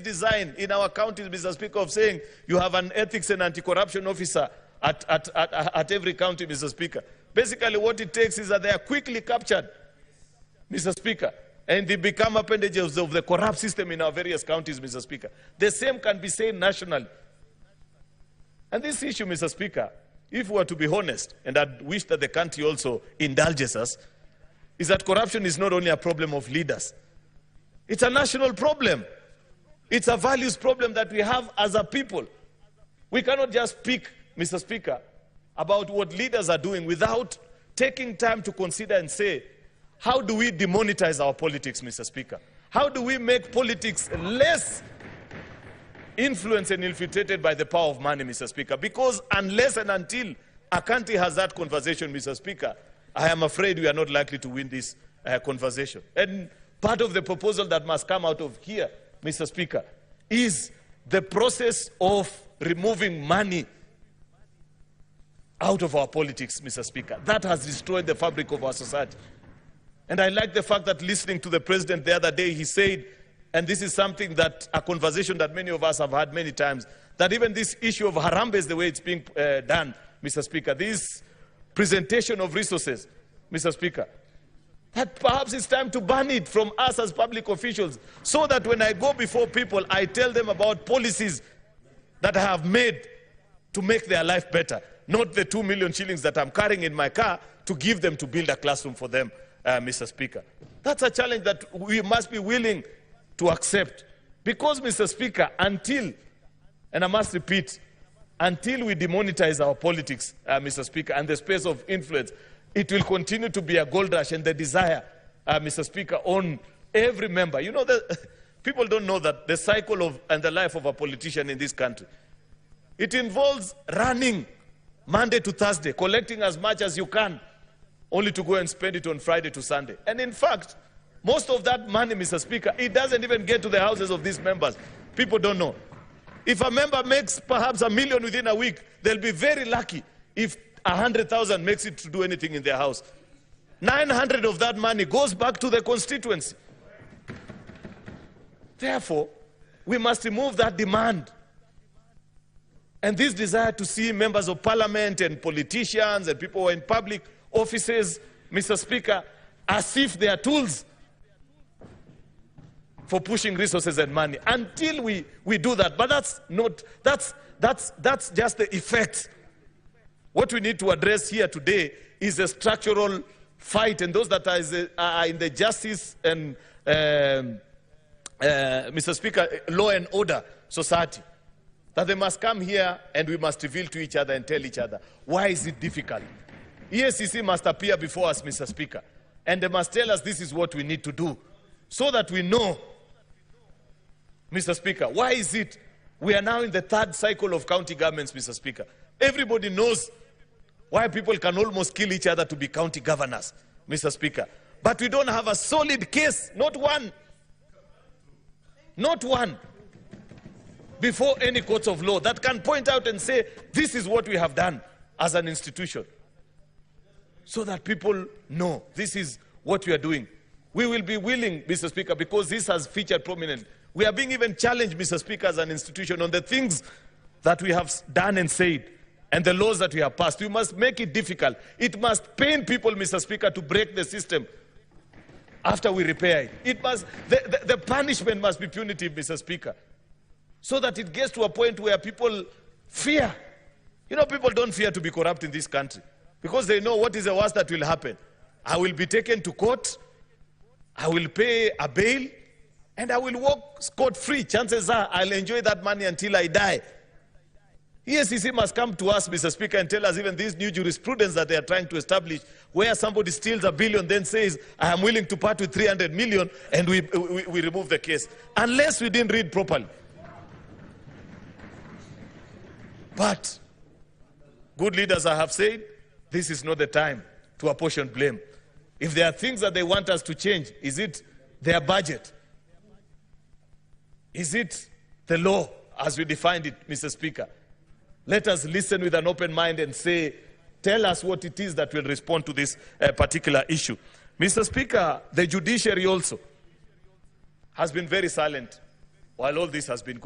design in our counties, Mr. Speaker, of saying you have an ethics and anti-corruption officer at every county, Mr. Speaker. Basically, what it takes is that they are quickly captured, Mr. Speaker, and they become appendages of the corrupt system in our various counties, Mr. Speaker. The same can be said nationally. And this issue, Mr. Speaker, if we are to be honest, and I wish that the country also indulges us, is that corruption is not only a problem of leaders. It's a national problem. It's a values problem that we have as a people. We cannot just speak, Mr. Speaker, about what leaders are doing without taking time to consider and say, how do we demonetize our politics, Mr. Speaker? How do we make politics less influenced and infiltrated by the power of money, Mr. Speaker? Because unless and until a country has that conversation, Mr. Speaker, I am afraid we are not likely to win this conversation. And part of the proposal that must come out of here, Mr. Speaker, is the process of removing money out of our politics, Mr. Speaker. That has destroyed the fabric of our society. And I like the fact that listening to the president the other day, he said, and this is something that, a conversation that many of us have had many times, that even this issue of Harambee is the way it's being done, Mr. Speaker, this presentation of resources, Mr. Speaker, that perhaps it's time to ban it from us as public officials, so that when I go before people, I tell them about policies that I have made to make their life better, not the 2 million shillings that I'm carrying in my car to give them to build a classroom for them, Mr. Speaker. That's a challenge that we must be willing to accept. Because, Mr. Speaker, until, and I must repeat, until we demonetize our politics, Mr. Speaker, and the space of influence, it will continue to be a gold rush and the desire, Mr. Speaker, on every member. You know, people don't know that the cycle of and the life of a politician in this country, it involves running Monday to Thursday, collecting as much as you can, only to go and spend it on Friday to Sunday. And in fact, most of that money, Mr. Speaker, it doesn't even get to the houses of these members. People don't know. If a member makes perhaps $1 million within a week, they'll be very lucky if 100,000 makes it to do anything in their house. 900 of that money goes back to the constituency. Therefore, we must remove that demand. And this desire to see members of parliament and politicians and people who are in public offices, Mr. Speaker, as if they are tools for pushing resources and money. Until we do that, but that's just the effect. What we need to address here today is a structural fight, and those that are in the justice and, Mr. Speaker, law and order society, that they must come here and we must reveal to each other and tell each other, why is it difficult? EACC must appear before us, Mr. Speaker, and they must tell us this is what we need to do, so that we know, Mr. Speaker, why is it we are now in the third cycle of county governments, Mr. Speaker? Everybody knows why people can almost kill each other to be county governors, Mr. Speaker. But we don't have a solid case, not one, before any courts of law that can point out and say, this is what we have done as an institution. So that people know this is what we are doing. We will be willing, Mr. Speaker, because this has featured prominently. We are being even challenged, Mr. Speaker, as an institution on the things that we have done and said and the laws that we have passed. We must make it difficult. It must pain people, Mr. Speaker, to break the system after we repair it. The punishment must be punitive, Mr. Speaker, so that it gets to a point where people fear. You know, people don't fear to be corrupt in this country because they know what is the worst that will happen. I will be taken to court, I will pay a bail, and I will walk scot-free. Chances are I'll enjoy that money until I die. EACC must come to us, Mr. Speaker, and tell us even this new jurisprudence that they are trying to establish, where somebody steals $1 billion, then says, I am willing to part with 300 million, and we remove the case. Unless we didn't read properly. But good leaders, I have said, this is not the time to apportion blame. If there are things that they want us to change, is it their budget? Is it the law as we defined it, Mr. Speaker? Let us listen with an open mind and say, tell us what it is that will respond to this particular issue. Mr. Speaker, the judiciary also has been very silent while all this has been going